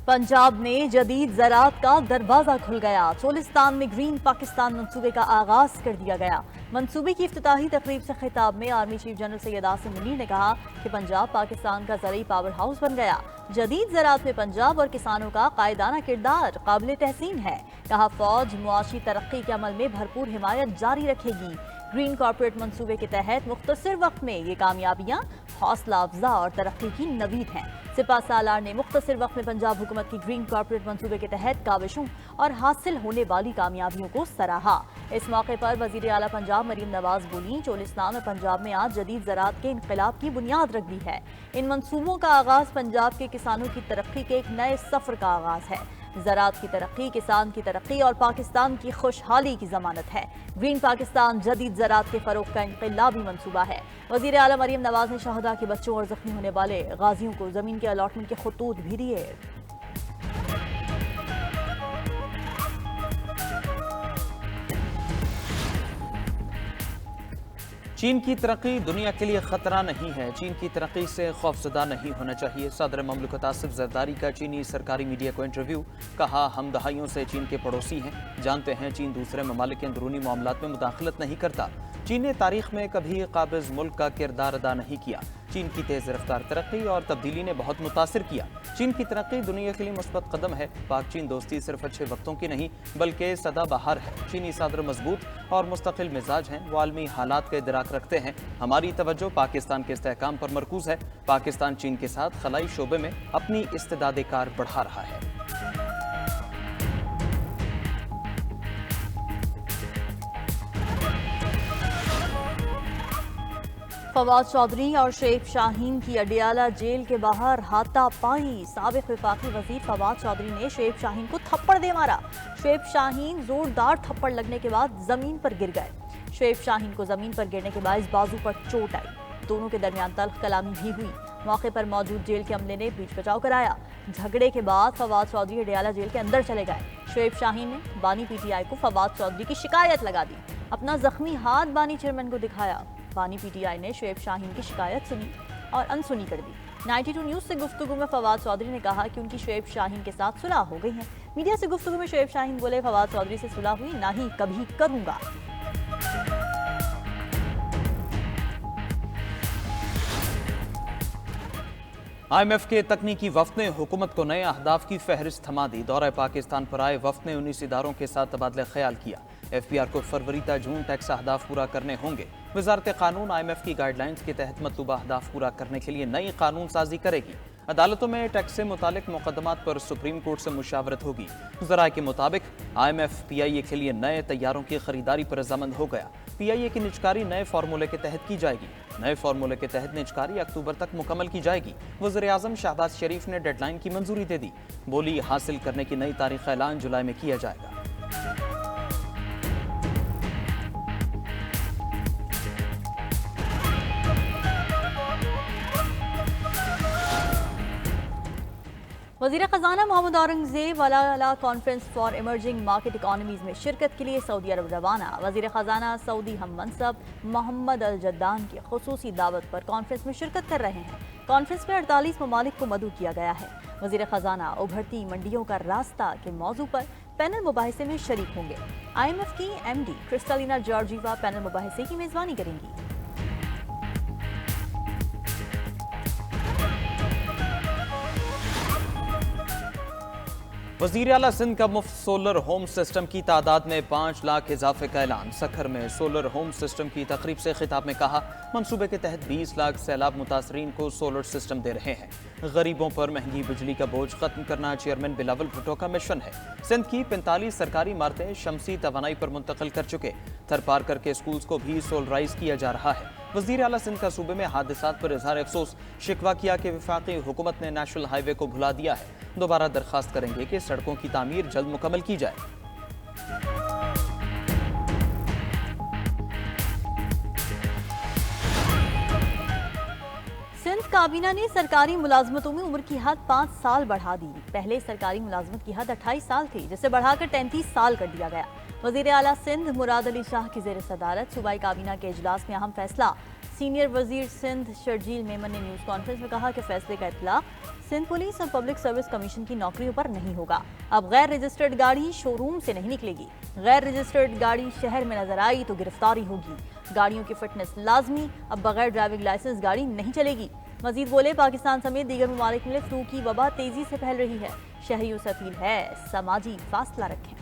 पंजाब में जदीद ज़राअत का दरवाज़ा खुल गया। चोलिस्तान में ग्रीन पाकिस्तान मंसूबे का आगाज कर दिया गया। मंसूबे की इफ्तिताही तकरीब से खिताब में army chief general Syed Asim Munir ने कहा कि पंजाब पाकिस्तान का ज़रई पावर हाउस बन गया। जदीद ज़राअत में पंजाब और किसानों का कायदाना किरदार काबिल तहसीन है। कहा फौज मुआशी तरक्की के अमल में भरपूर हिमायत जारी रखेगी। ग्रीन कॉर्पोरेट मंसूबे के तहत मुख्तसर वक्त में ये कामयाबियाँ हौसला अफजा और तरक्की की नवीद हैं। सिपा सालार ने मुख्तसर वक्त में पंजाब हुकूमत की ग्रीन कॉर्पोरेट मंसूबे के तहत काविशों और हासिल होने वाली कामयाबियों को सराहा। इस मौके पर वजीर आला पंजाब मरीम नवाज बोली, चोलिस्तान और पंजाब में आज जदीद ज़राअत के इनकलाब की बुनियाद रख दी है। इन मंसूबों का आगाज पंजाब के किसानों की तरक्की के एक नए सफर का आगाज है। ज़राअत की तरक्की किसान की तरक्की और पाकिस्तान की खुशहाली की जमानत है। ग्रीन पाकिस्तान जदीद ज़राअत के फरोग का इनकलाबी मंसूबा है। वज़ीर आला मरीम नवाज ने शहदा के बच्चों और जख्मी होने वाले गाजियों को ज़मीन के अलॉटमेंट के खतूत भी दिए। चीन की तरक्की दुनिया के लिए खतरा नहीं है। चीन की तरक्की से खौफजदा नहीं होना चाहिए। सदर ममलकत आसिफ जरदारी का चीनी सरकारी मीडिया को इंटरव्यू। कहा, हम दहाइयों से चीन के पड़ोसी हैं, जानते हैं चीन दूसरे ममालिक के अंदरूनी मामलात में मुदाखलत नहीं करता। चीन ने तारीख में कभी काबिज मुल्क का किरदार अदा नहीं किया। चीन की तेज रफ्तार तरक्की और तब्दीली ने बहुत मुतासिर किया। चीन की तरक्की दुनिया के लिए मुस्बत कदम है। पाक चीन दोस्ती सिर्फ अच्छे वक्तों की नहीं बल्कि सदाबहार है। चीनी सदर मजबूत और मुस्तकिल मिजाज हैं, वो आलमी हालात का इदराक रखते हैं। हमारी तवज्जो पाकिस्तान के इस्तेहकाम पर मरकूज है। पाकिस्तान चीन के साथ खलाई शोबे में अपनी इस्तेदाद कार बढ़ा रहा है। फवाद चौधरी और शुएब शाहीन की अडियाला जेल के बाहर हाथापाई। साबिक वफाकी वजीर फवाद चौधरी ने शुएब शाहीन को थप्पड़ दे मारा। शुएब शाहीन जोरदार थप्पड़ लगने के बाद जमीन पर गिर गए। शुएब शाहीन को जमीन पर गिरने के बाद बाजू पर चोट आई। दोनों के दरमियान तल्ख कलामी भी हुई। मौके पर मौजूद जेल के अमले ने बीच बचाव कराया। झगड़े के बाद फवाद चौधरी अडियाला जेल के अंदर चले गए। शुएब शाहीन ने बानी पीटीआई को फवाद चौधरी की शिकायत लगा दी। अपना जख्मी हाथ बानी चेयरमैन को दिखाया। बानी पीटीआई ने शुएब शाहीन की शिकायत सुनी और अनसुनी कर दी। 92 न्यूज़ से गुफ्तगू में फवाद चौधरी ने कहा कि उनकी शुएब शाहीन के साथ सुलह हो गई है। मीडिया से गुफ्तगू में शुएब शाहीन बोले, फवाद चौधरी से सुलह हुई, ना ही कभी करूंगा। IMF के तकनीकी वफ्द ने हुकूमत को नए अहदाफ की फहरिस्त थमा दी। दौरे पाकिस्तान पर आए वफ्द ने 19 इदारों के साथ तबादला ख्याल किया। FBR को फरवरी ता जून टैक्स अहदाफ पूरा करने होंगे। वजारत कानून IMF की गाइडलाइंस के तहत मतलूबा अहदाफ पूरा करने के लिए नई कानून साजी करेगी। अदालतों में टैक्स से मुतालिक मुकदमात पर सुप्रीम कोर्ट से मुशावरत होगी। ज़राए के मुताबिक IMF PIA के लिए नए तैयारों की खरीदारी पर रजामंद हो गया। PIA की निजकारी नए फार्मूले के तहत की जाएगी। नए फार्मूले के तहत निजकारी अक्टूबर तक मुकम्मल की जाएगी। वज़ीर-ए-आज़म शहबाज शरीफ ने डेडलाइन की मंजूरी दे दी। बोली, हासिल करने की नई तारीख का ऐलान जुलाई में किया जाएगा। वज़ीर ख़ज़ाना मोहम्मद औरंगज़ेब अला conference for emerging market economies में शिरकत के लिए सऊदी अरब रवाना। वज़ीर ख़ज़ाना सऊदी हम मनसब मोहम्मद अल जद्दान की खुसूसी दावत पर कॉन्फ्रेंस में शिरकत कर रहे हैं। कॉन्फ्रेंस में 48 ममालिक को मदऊ किया गया है। वज़ीर ख़ज़ाना उभरती मंडियों का रास्ता के मौजू पर पैनल मुबाहिसे में शरीक होंगे। IMF की MD क्रिस्टालिना जॉर्जीवा पैनल मुबाहिसे की मेज़बानी करेंगी। वज़ीर आला सिंध का मुफ्त सोलर होम सिस्टम की तादाद में 5 लाख इजाफे का ऐलान। सखर में सोलर होम सिस्टम की तकरीब से खिताब में कहा, मंसूबे के तहत 20 लाख सैलाब मुतासरीन को सोलर सिस्टम दे रहे हैं। गरीबों पर महंगी बिजली का बोझ खत्म करना चेयरमैन बिलावल भुट्टो का मिशन है। सिंध की 45 सरकारी इमारतें शमसी तवानाई पर मुंतकिल कर चुके। थरपार करके स्कूल्स को भी सोलराइज किया जा रहा है। वज़ीर आला सिंध का सूबे में हादसात पर इजहार अफसोस। शिकवा किया कि वफाकी हुकूमत ने नेशनल हाईवे को भुला दिया है। दोबारा दरख्वास्त करेंगे कि सड़कों की तामीर जल्द मुकम्मल की जाए। सिंध काबीना ने सरकारी मुलाजमतों में उम्र की हद 5 साल बढ़ा दी। पहले सरकारी मुलाजमत की हद 28 साल थी, जिसे बढ़ाकर 33 साल कर दिया गया। वज़ीर आला सिंध मुराद अली शाह की ज़ेर सदारत सूबाई काबीना के इजलास में अहम फैसला। सीनियर वजीर सिंध शर्जील मेमन ने न्यूज़ कॉन्फ्रेंस में कहा कि फैसले का इत्तला सिंध पुलिस और पब्लिक सर्विस कमीशन की नौकरियों पर नहीं होगा। अब गैर रजिस्टर्ड गाड़ी शोरूम से नहीं निकलेगी। गैर रजिस्टर्ड गाड़ी शहर में नजर आई तो गिरफ्तारी होगी। गाड़ियों की फिटनेस लाजमी, अब बगैर ड्राइविंग लाइसेंस गाड़ी नहीं चलेगी। मजीद बोले, पाकिस्तान समेत दीगर ममालिक में फ्लू की वबा तेजी से फैल रही है। शहरियों से अपील है समाजी फासला रखें।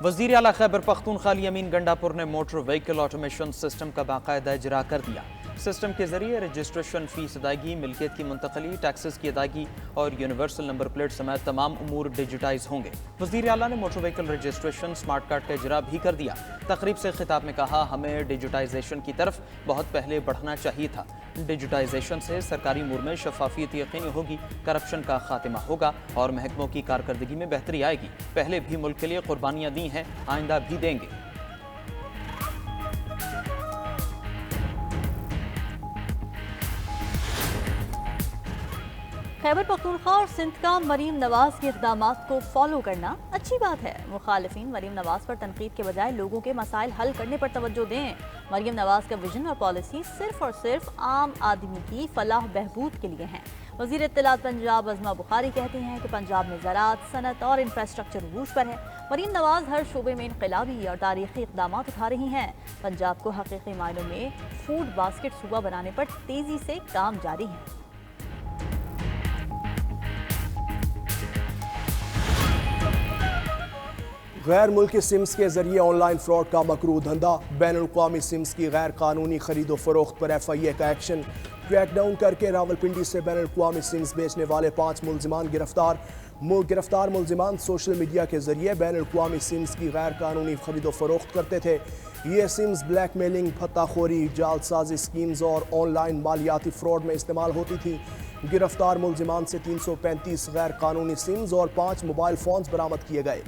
वज़ीर आला खैबर पख्तूनख्वा अली अमीन गंडापुर ने मोटर व्हीकल ऑटोमेशन सिस्टम का बाकायदा इजरा कर दिया। सिस्टम के जरिए रजिस्ट्रेशन फीस अदायगी, मिल्कियत की मुंतकली, टैक्सेस की अदायगी और यूनिवर्सल नंबर प्लेट समेत तमाम उमूर डिजिटाइज होंगे। वज़ीर आला ने motor vehicle registration smart card का इजरा भी कर दिया। तकरीब से खिताब में कहा, हमें डिजिटाइजेशन की तरफ बहुत पहले बढ़ना चाहिए था। डिजिटाइजेशन से सरकारी उमूर में शफाफियत यकीनी होगी, करप्शन का खात्मा होगा और महकमों की कारकर्दगी में बेहतरी आएगी। पहले भी मुल्क के लिए कुर्बानियाँ दी हैं, आइंदा भी देंगे। खैबर पख्तूनख्वा और सिंध का मरीम नवाज के इक़दामात को फॉलो करना अच्छी बात है। मुखालिफिन मरीम नवाज पर तनकीद के बजाय लोगों के मसाइल हल करने पर तवज्जो दें। मरीम नवाज का विजन और पॉलिसी सिर्फ और सिर्फ आम आदमी की फलाह बहबूद के लिए हैं। वज़ीर इत्तलात पंजाब अज़मा बुखारी कहती हैं कि पंजाब में ज़राअत, सनत और इंफ्रास्ट्रक्चर अरूज पर है। मरीम नवाज हर शोबे में इनकलाबी और तारीखी इक़दामात उठा रही हैं। पंजाब को हकीकी मायनों में फूड बास्केट सूबा बनाने पर तेज़ी से काम जारी है। गैर मुल्की सिम्स के जरिए ऑनलाइन फ्रॉड का मकरू धंधा। बैनुल-अक़वामी सिम्स की गैर कानूनी खरीदो फरोख्त पर FIA का एक्शन। क्रैकडाउन करके रावलपिंडी से बैनुल-अक़वामी सिम्स बेचने वाले 5 मुलजिमान गिरफ्तार। गिरफ्तार मुलजिमान सोशल मीडिया के जरिए बैनुल-अक़वामी सिम्स की गैर कानूनी खरीदो फरोख्त करते थे। ये सिम्स ब्लैकमेलिंग, फत्ताखोरी, जालसाजी स्कीम्स और ऑनलाइन मालियाती फ्रॉड में इस्तेमाल होती थी। गिरफ्तार मुलजिमान से 335 गैर कानूनी सिम्स और 5 मोबाइल फोन्स बरामद किए गए।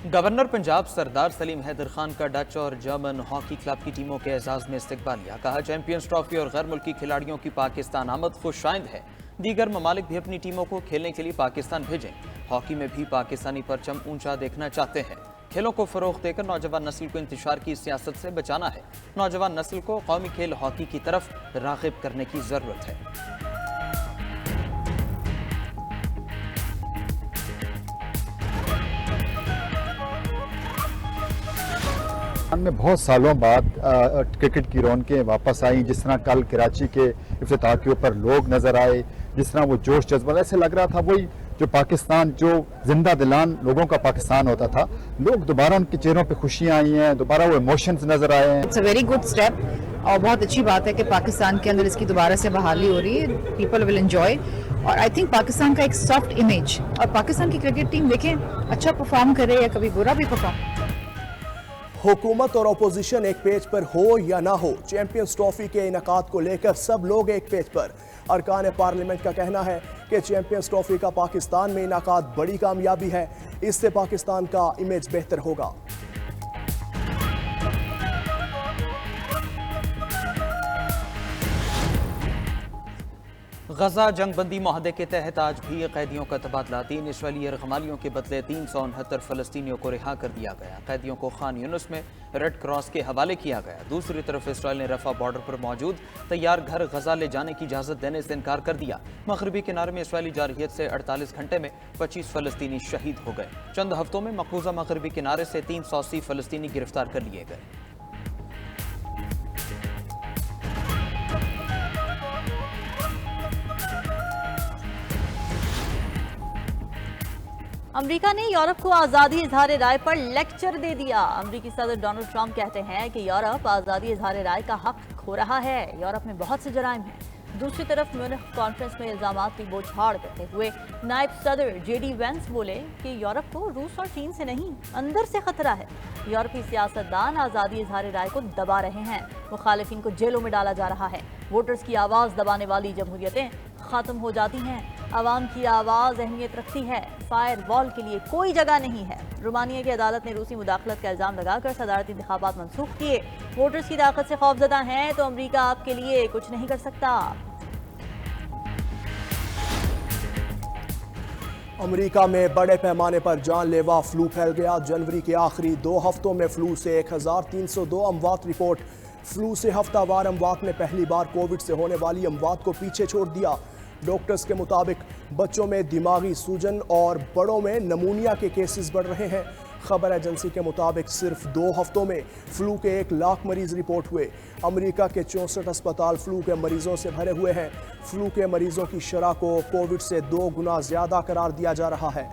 गवर्नर पंजाब सरदार सलीम हैदर खान का डच और जर्मन हॉकी क्लब की टीमों के एजाज में इस्तकबालिया। कहा, चैंपियंस ट्रॉफी और गैर मुल्की खिलाड़ियों की पाकिस्तान आमद खुशाइंद है। दीगर ममालिक भी अपनी टीमों को खेलने के लिए पाकिस्तान भेजें। हॉकी में भी पाकिस्तानी परचम ऊंचा देखना चाहते हैं। खेलों को फरोग देकर नौजवान नस्ल को इंतशार की सियासत से बचाना है। नौजवान नस्ल को कौमी खेल हॉकी की तरफ राग़िब करने की ज़रूरत है। में बहुत सालों बाद क्रिकेट की रौनकें वापस आई। जिस तरह कल कराची के इफ्तिताह के ऊपर लोग नजर आए, जिस तरह वो जोश जज्बा, ऐसे लग रहा था वही जो पाकिस्तान, जो जिंदा दिलान लोगों का पाकिस्तान होता था। लोग दोबारा उनके चेहरों पे खुशियां आई हैं, दोबारा वो इमोशंस नजर आए हैं। It's a very good step और बहुत अच्छी बात है कि पाकिस्तान के अंदर इसकी दोबारा से बहाली हो रही है। पीपल विल एंजॉय और आई थिंक पाकिस्तान का एक सॉफ्ट इमेज और पाकिस्तान की क्रिकेट टीम देखें अच्छा परफॉर्म करे या कभी बुरा भी परफॉर्म। हुकूमत और अपोजिशन एक पेज पर हो या ना हो, चैंपियंस ट्रॉफी के इनेकाद को लेकर सब लोग एक पेज पर। अरकान पार्लियामेंट का कहना है कि चैंपियंस ट्रॉफी का पाकिस्तान में इनेकाद बड़ी कामयाबी है। इससे पाकिस्तान का इमेज बेहतर होगा। गजा जंगबंदी माहदे के तहत आज भी कैदियों का तबादला। 3 इसराइली यरगमालियों के बदले 369 फलस्तीनियों को रिहा कर दिया गया। कैदियों को खान यूनुस में रेड क्रॉस के हवाले किया गया। दूसरी तरफ इसराइल ने रफा बॉर्डर पर मौजूद तैयार घर गजा ले जाने की इजाज़त देने से इनकार कर दिया। मगरबी किनारे में इसराइली जारहियत से 48 घंटे में 25 फलस्तीनी शहीद हो गए। चंद हफ्तों में मकबूजा मगरबी किनारे से 380 फलस्तीनी गिरफ्तार कर लिए गए। अमेरिका ने यूरोप को आज़ादी इजहार राय पर लेक्चर दे दिया। अमेरिकी सदर डोनाल्ड ट्रंप कहते हैं कि यूरोप आज़ादी इजहार राय का हक खो रहा है। यूरोप में बहुत से जराइम हैं। दूसरी तरफ म्यूनिख कॉन्फ्रेंस में इल्जामात की बौछार करते हुए नायब सदर JD वेंस बोले कि यूरोप को रूस और चीन से नहीं, अंदर से खतरा है। यूरोपीय सियासतदान आज़ादी इजहार राय को दबा रहे हैं। मुखालिफिन को जेलों में डाला जा रहा है। वोटर्स की आवाज़ दबाने वाली जमहूरियतें खत्म हो जाती हैं। عوام کی آواز اہمیت رکھتی ہے، فائر وال کے لیے کوئی جگہ نہیں ہے۔ رومانیہ کی عدالت نے روسی مداخلت کا الزام لگا کر صدارتی انتخابات منسوخ کیے۔ ووٹرز کی طاقت سے خوفزدہ ہیں تو امریکہ آپ کے لیے کچھ نہیں کر سکتا۔ امریکہ میں بڑے پیمانے پر جان لیوا فلو پھیل گیا۔ جنوری کے آخری 2 ہفتوں میں فلو سے 1302 اموات رپورٹ۔ فلو سے ہفتہ وار اموات نے پہلی بار کووڈ سے ہونے والی اموات کو پیچھے چھوڑ دیا۔ ڈاکٹرز کے مطابق بچوں میں دماغی سوجن اور بڑوں میں نمونیا کے کیسز بڑھ رہے ہیں۔ خبر ایجنسی کے مطابق صرف 2 ہفتوں میں فلو کے 1 لاکھ مریض رپورٹ ہوئے۔ امریکہ کے 64 اسپتال فلو کے مریضوں سے بھرے ہوئے ہیں۔ فلو کے مریضوں کی شرح کو کووڈ سے 2 گنا زیادہ قرار دیا جا رہا ہے۔